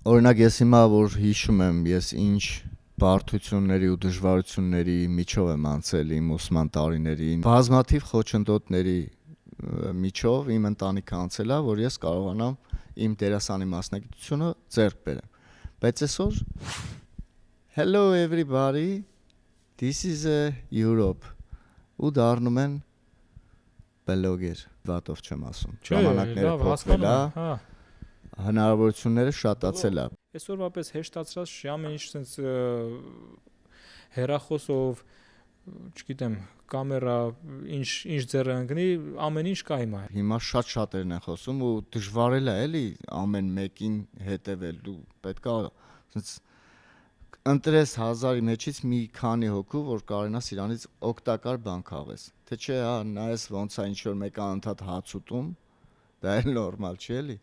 Օրինակ ես հիմա որ հիշում եմ, ես ինչ բարդությունների ու դժվարությունների միջով եմ անցել իմ ուսման տարիներին, բազմաթիվ խոչընդոտների միջով իմ ընտանիքը անցել է, որ ես կարողանամ իմ դերասանի մասնագիտությունը ձեռք բերեմ։ Բայց այսօր hello everybody, this is Europe ու դառնում են բլոգեր, վատով չեմ ասում։ Ժամանակները փոխվել է, հնարավորությունները շատացել է։ Այսօրվա պես հեշտացրած չի, ամեն ինչ sense հեռախոսով, չգիտեմ, կամերա, ինչ ձեռը ընկնի, ամեն ինչ կա հիմա։ Հիմա շատերն են խոսում ու դժվարել է էլի ամեն մեկին հետևել, դու պետքա sense ընտրես 1000-ի մեջից մի քանի հոգու, որ կարողանաս իրանից օգտակար բան քաղես։ Թե չէ, նայես ոնց է ինչ որ մեկը անդադ հաց ուտում, դա էլ նորմալ չի էլի։